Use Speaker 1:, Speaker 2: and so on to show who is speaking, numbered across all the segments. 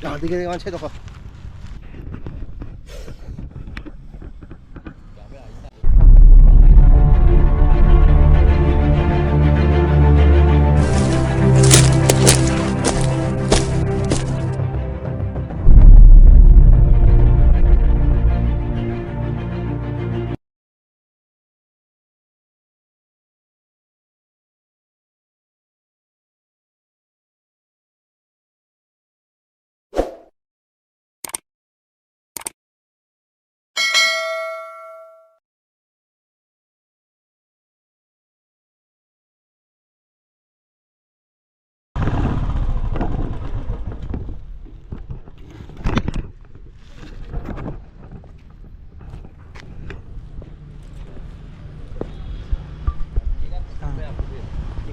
Speaker 1: हाँ दिखे वहाँ 6 दफा।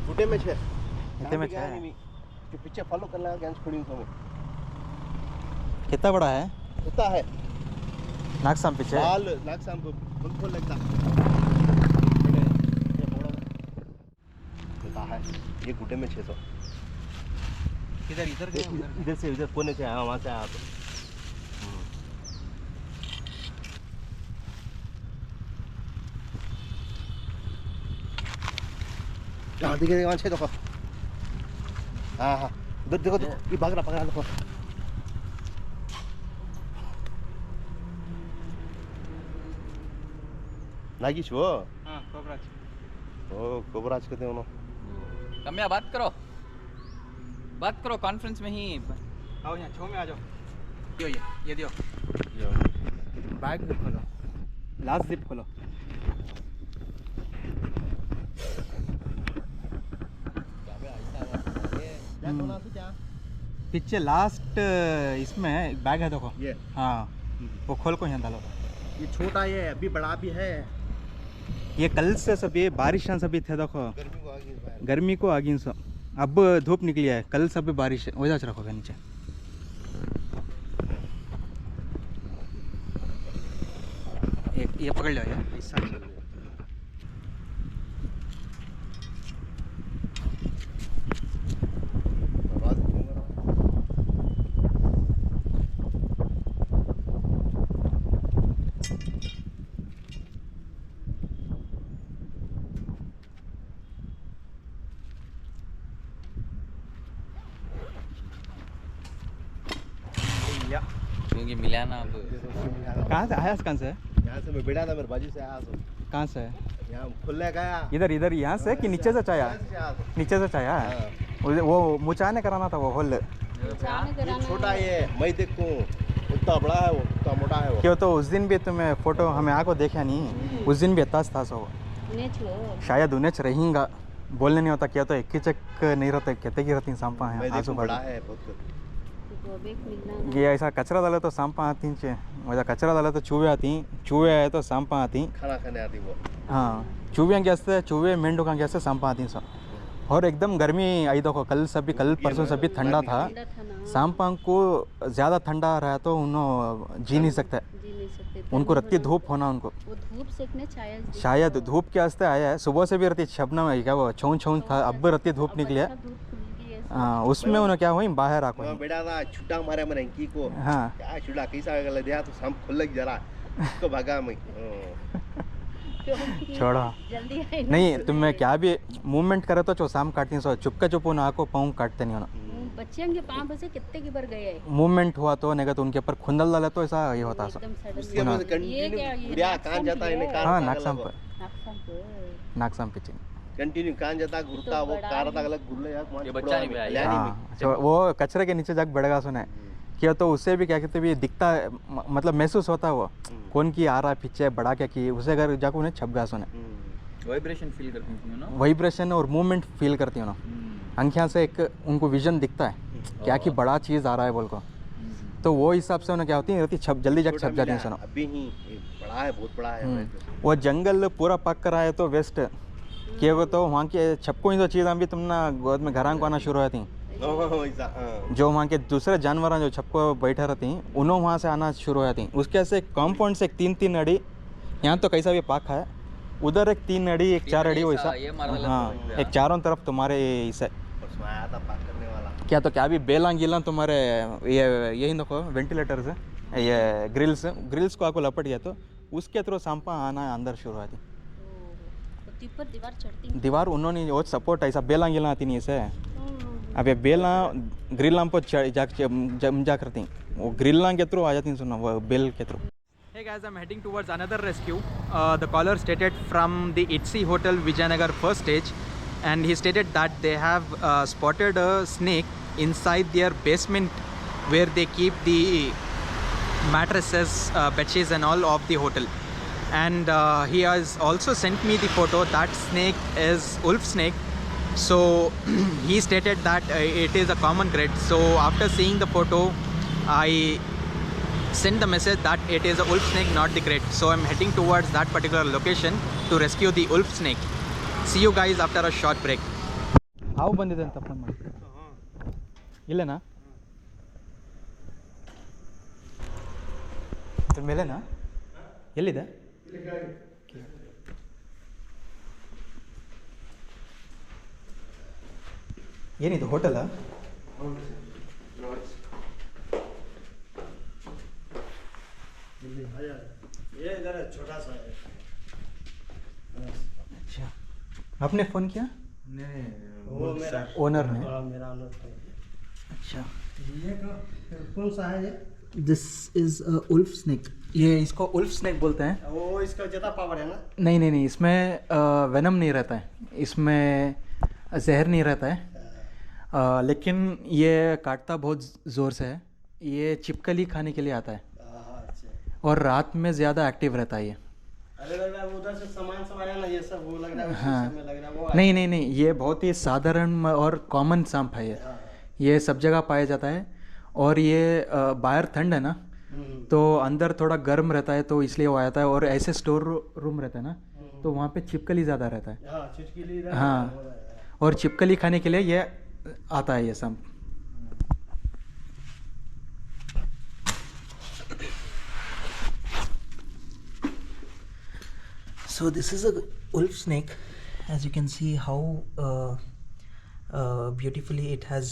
Speaker 1: गुड्डे में 6
Speaker 2: इतने में 6 है।
Speaker 1: जो पीछे फॉलो करना है गैंस खुड़ी तो
Speaker 2: कितना बड़ा है?
Speaker 1: कितना है
Speaker 2: नागसाम पीछे
Speaker 1: लाल नागसाम को बिल्कुल लगता कितना है ये गुड्डे में 600।
Speaker 2: इधर गए
Speaker 1: इधर से इधर कोने से आया वहाँ से आया तो हाँ दिखे वहाँ 6 दफा। हाँ हाँ उधर देखो तो ये भाग रहा पकड़ा देखो। नागिश वो
Speaker 2: हाँ कोबराज।
Speaker 1: ओ कोबराज कहते हैं उन्होंने।
Speaker 3: कम्या बात करो कॉन्फ्रेंस में ही।
Speaker 2: आओ यहाँ छो में आ जाओ। दियो ये दियो बैग जिप खोलो, लास्ट जिप खोलो। पीछे लास्ट इसमें एक बैग है देखो
Speaker 1: ये
Speaker 2: हाँ वो खोल को यहाँ डालो।
Speaker 1: ये छोटा ये अभी बड़ा भी है।
Speaker 2: ये कल से सब ये बारिश सभी थे देखो गर्मी को आगे सब अब धूप निकली है कल सब बारिश है वजह से रखोगे नीचे। ये पकड़ लो यार
Speaker 1: ऐसा चल रहा है। आवाज क्यों कर रहा है?
Speaker 3: क्योंकि मिला ना अब।
Speaker 2: कहाँ से आया? कहाँ से?
Speaker 1: यहाँ से मैं बैठा था मेरे बाजू से आया तो
Speaker 2: कहाँ से?
Speaker 1: यहाँ खुलने गया
Speaker 2: इधर यहाँ से कि नीचे से चाया? नीचे से चाया है वो मुचाने कराना था वो होल।
Speaker 1: ये छोटा ये मैं देखूं उतना बड़ा है वो उतना मोटा है वो।
Speaker 2: क्यों तो उस दिन भी तुम्हें फोटो हमें आको देखा नहीं उस दिन भी इतना था सो शायद उन्हें रहेंगा बोलने नहीं होता क्या तो एक ही चक नहीं रहता कहते की रहती सांपा है आजू
Speaker 1: बड़ा
Speaker 2: बाजू।
Speaker 1: है बहुत।
Speaker 2: ये ऐसा कचरा डाले तो सांपा आती हैं वैसा कचरा डाले तो चूहे आती चूहे आए तो सांपा आती।
Speaker 1: खाना खाने आती वो।
Speaker 2: हाँ चूहे कैसे चूहे मेंढू का कैसे सांपा आती सब। और एकदम गर्मी आई देखो कल सभी कल परसों सभी ठंडा था सांपा को ज़्यादा ठंडा रहा तो उन्होंने जी नहीं सकते उनको रत्ती धूप होना उनको
Speaker 4: वो धूप सेकने
Speaker 2: शायद धूप के वास्ते आया है सुबह से भी रहती शबनम है क्या वो छौन था अब रहती धूप निकली है। हाँ उसमें उन्हें क्या हुई बाहर आको
Speaker 1: बेटा था छुट्टा मारे मैंने की को। हाँ क्या छुट्टा कैसा गले दिया तो सांप खुल लग जरा उसको भगा मैं
Speaker 2: छोड़ो नहीं तुम्हें क्या भी मूवमेंट करे तो शाम काटती सो चुपका चुप उन्हें आको पाँव काटते नहीं होना।
Speaker 4: बच्चे के पाँव से कितने की बार गए
Speaker 2: मूवमेंट हुआ तो नहीं तो उनके ऊपर खुंदल डाले तो ऐसा ये होता हाँ नागसाम पीछे
Speaker 1: कंटिन्यू कान जाता घुरता वो कार तक अलग घुर ले यार
Speaker 3: ये बच्चा नहीं आया।
Speaker 2: हाँ वो कचरे के नीचे जाके बढ़ेगा सुने किया तो उससे भी क्या कहते भी दिखता है मतलब महसूस होता है वो कौन की आ रहा है पीछे बड़ा क्या की उसे अगर जाकर उन्हें छपगा सुने
Speaker 3: वाइब्रेशन फील करती हूँ ना
Speaker 2: वाइब्रेशन और मूवमेंट फील करती हूँ ना आँखियाँ से एक उनको विजन दिखता है क्या कि बड़ा चीज़ आ रहा है बोल को तो वो हिसाब से उन्हें क्या होती है छप जल्दी जाके छप जाती है सुनो
Speaker 1: अभी ही बड़ा है बहुत बड़ा है
Speaker 2: वो जंगल पूरा पक कर आए तो वेस्ट क्या तो वहाँ के छपको ही तो चीज़ भी तुम ना गोद में घरां को आना शुरू होती जो वहाँ के दूसरे जानवर जो छपको बैठे रहती उन्होंने वहाँ से आना शुरू हो जाती उसके ऐसे कॉम्पाउंड से एक 3-3 अड़ी यहाँ तो कैसा भी पाखा है उधर एक 3 अड़ी एक 4 अड़ी वैसा हाँ एक चारों तरफ तुम्हारे इसे क्या तो क्या अभी बेलांग गिलांग तुम्हारे ये यही देखो वेंटिलेटर्स है ये ग्रिल्स को आपको लपट गया तो उसके थ्रू सांपा आना अंदर शुरू आती
Speaker 4: तो ऊपर दीवार चढ़ती
Speaker 2: दीवार उन्होंने वो सपोर्ट ऐसा बेलांग गिलांग आती नहीं इसे अब ये बेला ग्रिल पर जम जा करती वो ग्रिल के थ्रू आ जाती सुनो वो बेल के through Hey guys, I'm heading towards another rescue. The caller stated from the Itzy Hotel Vijayanagar first stage, and he stated that they have spotted a snake inside their basement where they keep the mattresses, bedsheets and all of the hotel. And he has also sent me the photo. That snake is wolf snake. So he stated that it is a common grade. So after seeing the photo, I sent the message that it is a wolf snake, not the crate. So I'm heading towards that particular location to rescue the wolf snake. See you guys after a short break. ಹಾವು ಬಂದಿದೆ ಅಂತ phone ಮಾಡಿ ಇಲ್ಲೇನಾ ಇದ್ರ ಮೇಲೆನಾ ಎಲ್ಲಿದೆ ಏನಿದು ಹೋಟೆಲಾ
Speaker 1: ये इधर छोटा सा है।
Speaker 2: अच्छा आपने फ़ोन किया
Speaker 1: नहीं वो मेरा
Speaker 2: ओनर ने
Speaker 1: मेरा ओनर है।
Speaker 2: अच्छा
Speaker 1: ये कौन सा है ये?
Speaker 2: दिस इज़ उल्फ स्नेक ये इसको उल्फ स्नेक बोलते हैं
Speaker 1: वो इसका ज़्यादा पावर है ना?
Speaker 2: नहीं नहीं नहीं इसमें वेनम नहीं रहता है इसमें जहर नहीं रहता है लेकिन ये काटता बहुत ज़ोर से है ये छिपकली खाने के लिए आता है और रात में ज़्यादा एक्टिव रहता है ये
Speaker 1: अरे लग रहा है उधर से सामान सब आया ना ये सब वो लग रहा है
Speaker 2: हाँ
Speaker 1: में लग रहा है वो
Speaker 2: नहीं नहीं नहीं ये बहुत ही साधारण और कॉमन सांप है ये सब जगह पाया जाता है और ये बाहर ठंड है ना तो अंदर थोड़ा गर्म रहता है तो इसलिए वो आता है और ऐसे स्टोर रूम रहता है ना तो वहाँ पे छिपकली ज़्यादा रहता है हाँ और छिपकली खाने के लिए ये आता है ये सांप So this is a wolf snake. As you can see how beautifully it has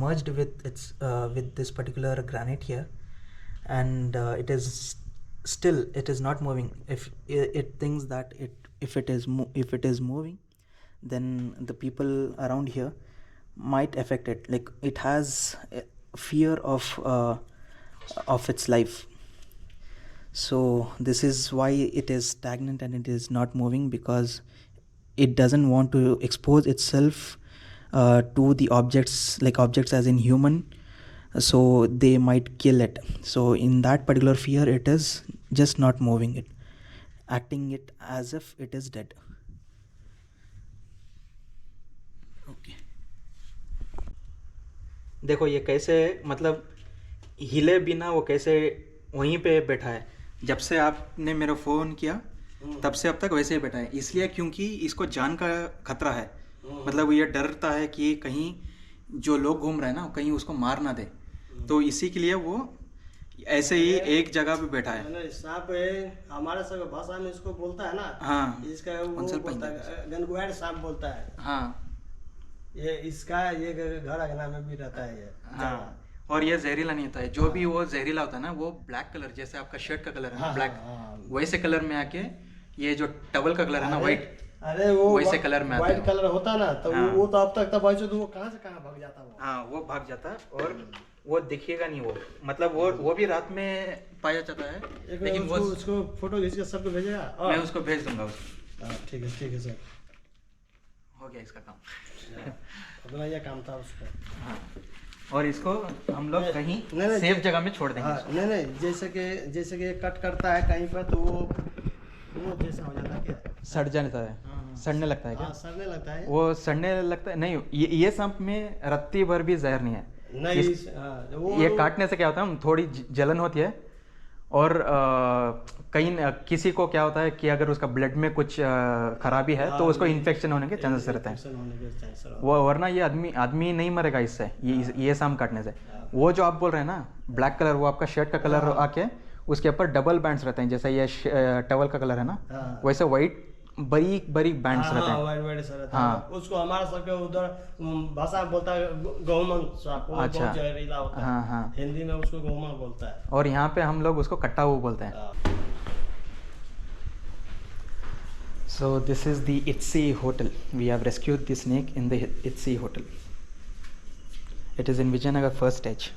Speaker 2: merged with its with this particular granite here, and it is still it is not moving. If it thinks that if it is moving, then the people around here might affect it. Like it has a fear of its life. So this is why it is stagnant and it is not moving because it doesn't want to expose itself to the objects as in human, so they might kill it. So in that particular fear it is just not moving it, acting it as if it is dead. Okay. देखो ये कैसे मतलब हिले बिना वो कैसे वहीं पे बैठा है जब से आपने मेरा फ़ोन किया तब से अब तक वैसे ही बैठा है इसलिए क्योंकि इसको जान का खतरा है मतलब ये डरता है कि कहीं जो लोग घूम रहे हैं ना कहीं उसको मार ना दे तो इसी के लिए वो ऐसे ही एक जगह पे बैठा है
Speaker 1: सांप हमारे सब भाषा में इसको बोलता है ना
Speaker 2: हाँ
Speaker 1: इसका वो बोलता है गनगुआड़ सांप बोलता है
Speaker 2: हाँ
Speaker 1: ये इसका ये घर अंगना में भी रहता है ये
Speaker 2: हाँ और ये जहरीला नहीं होता है जो भी वो जहरीला होता है ना वो ब्लैक कलर जैसे आपका शर्ट का कलर है ना ब्लैक वैसे कलर में आके ये जो टवल का कलर है ना व्हाइट
Speaker 1: अरे वो
Speaker 2: वैसे कलर में आता है
Speaker 1: व्हाइट कलर होता ना तो वो तो अब तक तब तो वो कहाँ से कहाँ भाग जाता वो
Speaker 2: हाँ वो भाग जाता है और वो दिखेगा नहीं वो मतलब वो भी रात में पाया जाता है लेकिन वो
Speaker 1: उसको फोटो खींच के सबको भेजेगा
Speaker 2: मैं उसको भेज दूंगा उसको
Speaker 1: ठीक है सर
Speaker 2: हो गया इसका काम
Speaker 1: अपना ये काम था उसका
Speaker 2: हाँ और इसको हम लोग कहीं सेफ जगह में छोड़ देंगे
Speaker 1: नहीं जैसे कि कट करता है कहीं पर तो वो जैसा हो जाता है क्या
Speaker 2: सड़ जाता है सड़ने लगता है क्या
Speaker 1: सड़ने लगता है
Speaker 2: वो सड़ने लगता है नहीं ये सांप में रत्ती भर भी जहर नहीं है
Speaker 1: नहीं
Speaker 2: ये काटने से क्या होता है थोड़ी जलन होती है और कहीं किसी को क्या होता है कि अगर उसका ब्लड में कुछ खराबी है तो उसको इन्फेक्शन होने के चांसेस रहते हैं वो वरना ये आदमी नहीं मरेगा इससे ये सांप काटने से वो जो आप बोल रहे हैं ना ब्लैक कलर वो आपका शर्ट का कलर आके उसके ऊपर डबल बैंड्स रहते हैं जैसे ये टवल का कलर है ना वैसे वाइट बारीक बारीक बैंड्स रहते हैं।
Speaker 5: वाइट वाइट सर रहता है।
Speaker 2: हाँ।
Speaker 5: उसको हमारा सबके उधर भाषा में बोलता है गहुमन साहब, वो
Speaker 2: अच्छा।
Speaker 5: बहुत जहरीला होता है।
Speaker 2: हाँ हाँ।
Speaker 5: हिंदी में उसको गहुमन बोलता है।
Speaker 2: और यहाँ पे हम लोग उसको कट्टा हुआ बोलते हैं।
Speaker 5: हाँ।
Speaker 2: So this is the Itzy hotel. We have rescued the snake in the Itzy hotel. It is in Vijayanagar first stage.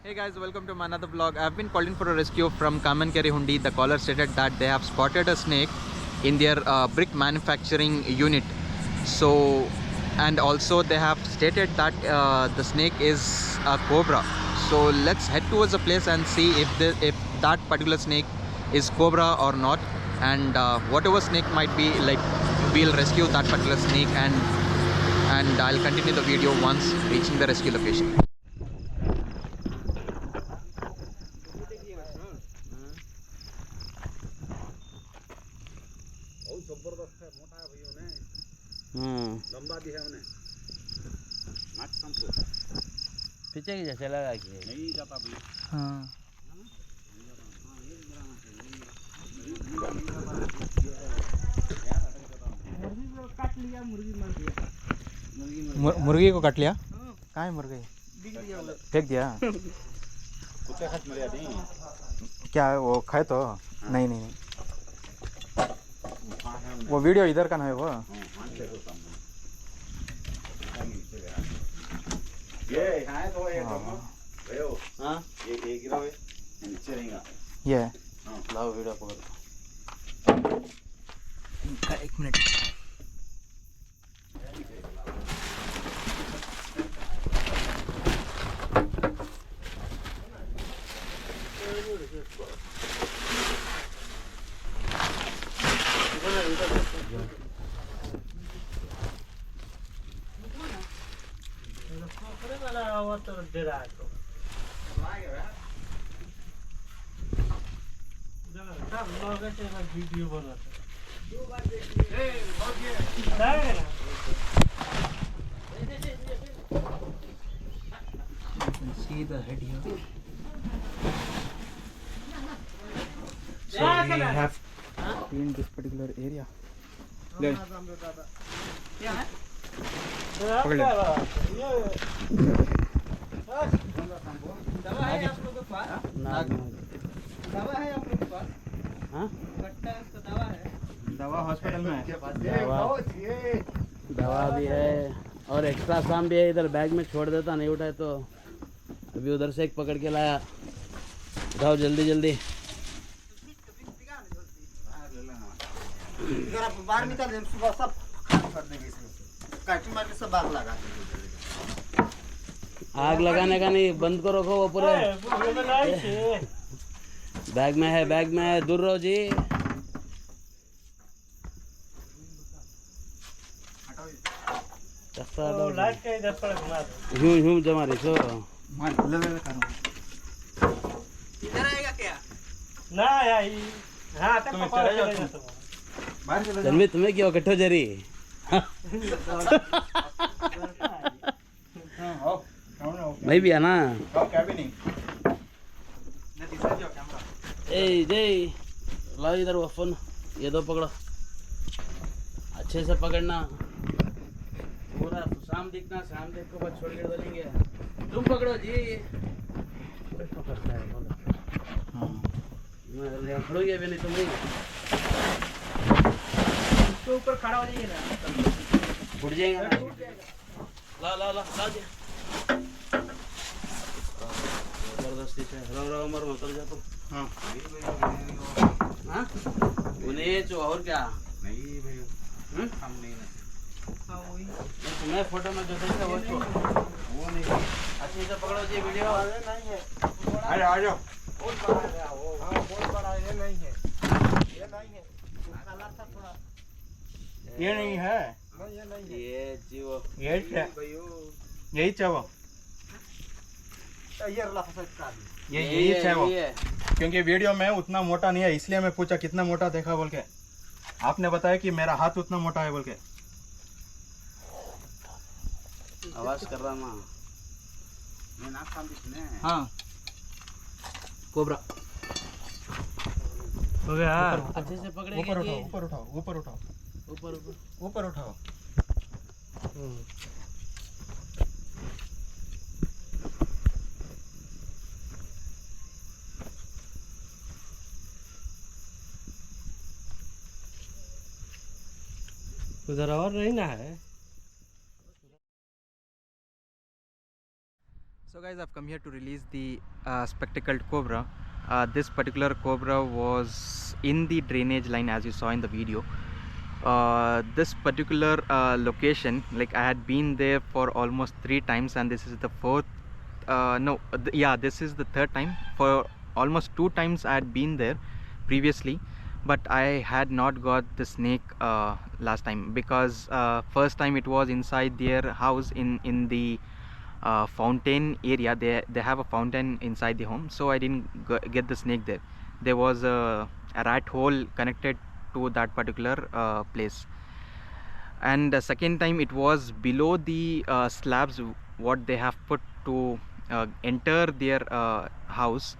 Speaker 2: Hey guys, welcome to my another vlog. I have been called in for a rescue from Kamenkari Hundi. The caller stated that they have spotted a snake in their brick manufacturing unit. So, and also they have stated that the snake is a cobra. So let's head towards the place and see if that particular snake is cobra or not. And whatever snake might be, like, we'll rescue that particular snake and I'll continue the video once reaching the rescue location.
Speaker 6: लंबा भी है उन्हें पीछे की जैसे लगा कि नहीं जाता भैया।
Speaker 2: हाँ। मुर्गी को काट लिया। कहाँ है मुर्गी? फेंक दिया।
Speaker 6: कुत्ते खच मर जाती हैं।
Speaker 2: क्या है वो खाए तो? नहीं नहीं नहीं, वो वीडियो इधर का ना है वो।
Speaker 6: ये है तो ये भयो हां ये गिरा हुए नीचे रहेगा
Speaker 2: ये
Speaker 6: हां लाओ वीडियो पकड़।
Speaker 2: एक मिनट।
Speaker 5: वीडियो बनाते
Speaker 2: See the head here. So we have cleaned this particular area. पकड़ ले। दवा हॉस्पिटल में है।
Speaker 6: दवा भी है और एक्स्ट्रा साम भी है। इधर बैग में छोड़ देता, नहीं उठाए तो। अभी उधर से एक पकड़ के लाया। उठाओ जल्दी जल्दी।
Speaker 1: बाहर निकाल दे, सुबह सब कर देंगे इसमें। काटी मार के सब आग लगा देंगे।
Speaker 6: आग लगाने का नहीं, बंद को रखो वो पूरे। बैग में है, बैग में है। दूर रहो जी। ह्यूम जमा रही सो
Speaker 2: इधर आएगा क्या?
Speaker 5: ना यार हाँ तक पकड़ के ले जाता हूँ।
Speaker 6: तन्वी तुम्हें क्यों कट्ठो जरी मैं भी है ना। ए जय लाओ इधर वो फोन, ये दो पकड़ो, अच्छे से पकड़ना पूरा। शाम दिखना, शाम देख को बस छोड़ के चलेंगे। तुम पकड़ो जी। पकड़ता है बोलो। मैं खड़ोगे अभी नहीं, तुम नहीं
Speaker 5: तो ऊपर खड़ा हो जाइए ना,
Speaker 6: उड़ जाएगा ना। ला ला ला ला जी। जबरदस्ती से रो मर मत जा तुम। हाँ हाँ उन्हें जो और क्या
Speaker 1: नहीं भैया हम नहीं
Speaker 6: तुम्हें फोटो में जो देखा वो नहीं। अच्छे से पकड़ो जी वीडियो।
Speaker 5: नहीं है।
Speaker 1: आ जाओ।
Speaker 5: बहुत बड़ा है वो। हाँ बहुत बड़ा है, ये नहीं है, ये नहीं है। काला था थोड़ा।
Speaker 2: ये नहीं है।
Speaker 5: नहीं ये नहीं है।
Speaker 6: ये जीवो
Speaker 2: यही है, यही है वो।
Speaker 5: ये रला फंसा
Speaker 2: ये यही है वो। क्योंकि वीडियो में उतना मोटा नहीं है, इसलिए मैं पूछा कितना मोटा देखा बोल के। आपने बताया कि मेरा हाथ उतना मोटा है बोल के।
Speaker 6: आवाज कर रहा ना।
Speaker 1: मैं नाक काम दिखने।
Speaker 2: हाँ कोबरा।
Speaker 6: हो गया अच्छे से पकड़ेंगे
Speaker 1: ऊपर
Speaker 6: जी।
Speaker 1: उठाओ, ऊपर उठाओ, ऊपर उठाओ,
Speaker 6: ऊपर ऊपर
Speaker 1: ऊपर उठाओ।
Speaker 5: उधर और नहीं ना है।
Speaker 2: So guys, I've come here to release the spectacled cobra. This particular cobra was in the drainage line, as you saw in the video. This particular location, like I had been there for almost 3 times, and this is the fourth. No, yeah, this is the third time. For almost 2 times I had been there previously, but I had not got the snake last time, because first time it was inside their house in the fountain area. They have a fountain inside the home, so I didn't get the snake there. There was a rat hole connected to that particular place. And the second time it was below the slabs what they have put to enter their house.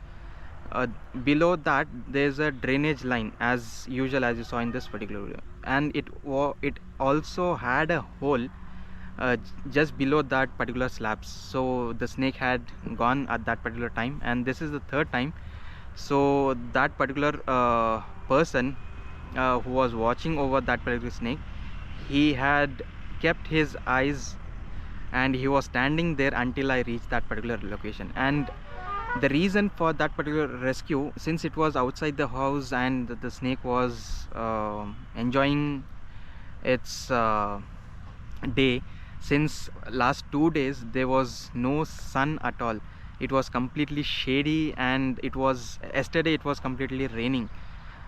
Speaker 2: Below that there's a drainage line, as usual, as you saw in this particular video, and it also had a hole just below that particular slabs. So the snake had gone at that particular time, and this is the third time. So that particular person who was watching over that particular snake, he had kept his eyes and he was standing there until I reached that particular location. And the reason for that particular rescue, since it was outside the house and the snake was enjoying its day, since last 2 days there was no sun at all. It was completely shady, and yesterday it was completely raining,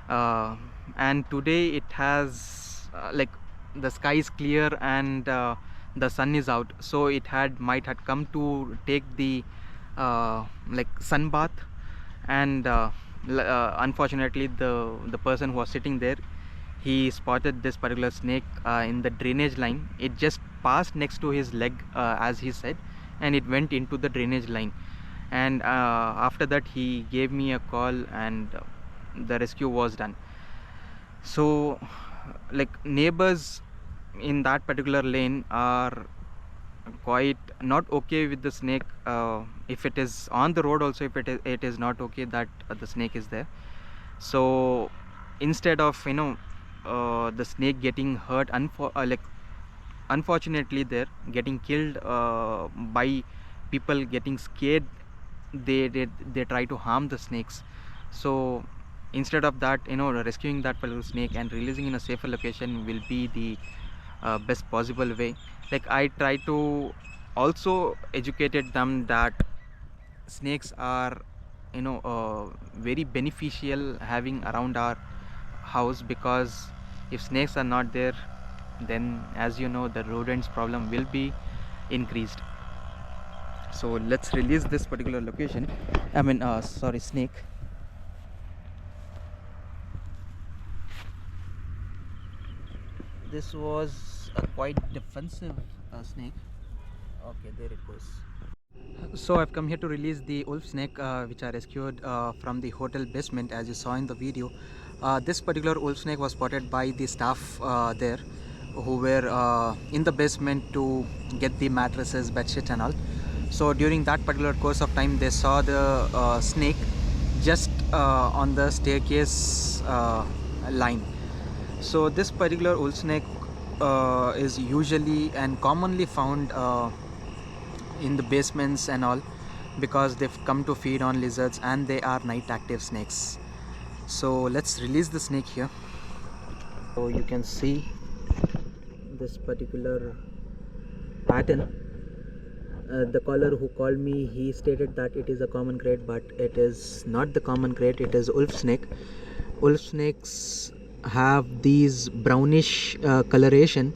Speaker 2: and today it has like the sky is clear and the sun is out, so it might had come to take the like sun bath. And unfortunately the person who was sitting there, he spotted this particular snake in the drainage line. It just passed next to his leg, as he said, and it went into the drainage line. And after that he gave me a call, and the rescue was done. So like neighbors in that particular lane are quite not okay with the snake. If it is on the road also, if it is not okay that the snake is there. So instead of the snake getting hurt, unfortunately they're getting killed by people getting scared, they try to harm the snakes. So instead of that, rescuing that particular snake and releasing in a safer location will be the best possible way. Like I try to also educated them that snakes are very beneficial having around our house, because if snakes are not there, then as you know, the rodents problem will be increased. So let's release this particular location, snake. This was a quite defensive snake. Okay, there it goes. So I've come here to release the wolf snake which I rescued from the hotel basement, as you saw in the video. This particular wolf snake was spotted by the staff there, who were in the basement to get the mattresses, bedsheets and all. So during that particular course of time, they saw the snake just on the staircase line. So this particular wolf snake is usually and commonly found in the basements and all, because they've come to feed on lizards and they are night active snakes. So let's release the snake here. So you can see this particular pattern. The caller who called me, he stated that it is a common krait, but it is not the common krait, it is wolf snake. Wolf snakes have these brownish coloration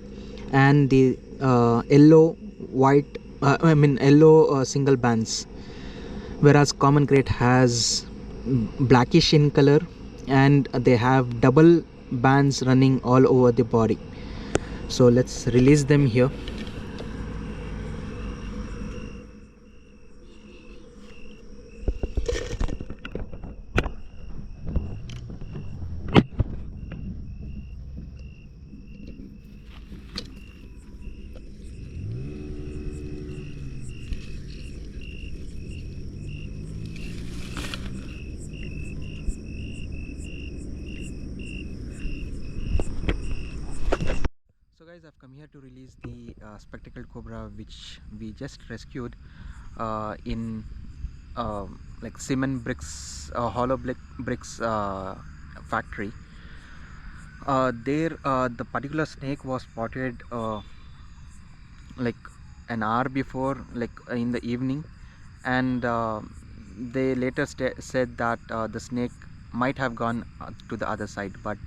Speaker 2: and the yellow white yellow single bands, whereas common krait has blackish in color and they have double bands running all over the body. So let's release them here. come here to release the spectacled cobra which we just rescued in like cement bricks, hollow bricks factory. There the particular snake was spotted like an hour before, like in the evening, and they later said that the snake might have gone to the other side, but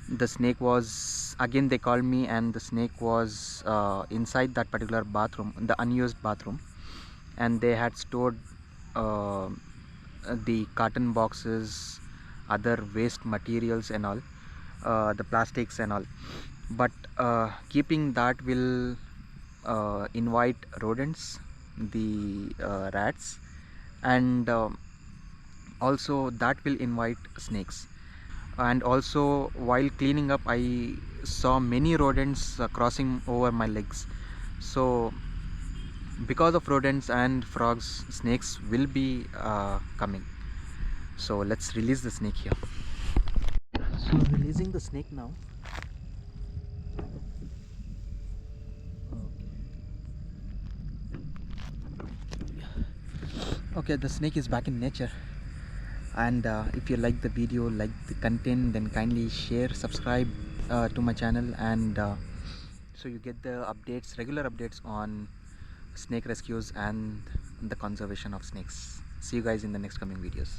Speaker 2: the snake was, again they called me, and the snake was inside that particular bathroom, the unused bathroom, and they had stored the carton boxes, other waste materials and all, the plastics and all. But keeping that will invite rodents, the rats, and also that will invite snakes. And also while cleaning up, I saw many rodents crossing over my legs. So because of rodents and frogs, snakes will be coming. So let's release the snake here. So releasing the snake now. Okay, the snake is back in nature. And if you like the video, like the content, then kindly share, subscribe to my channel, and so you get the updates, regular updates on snake rescues and the conservation of snakes. See you guys in the next coming videos.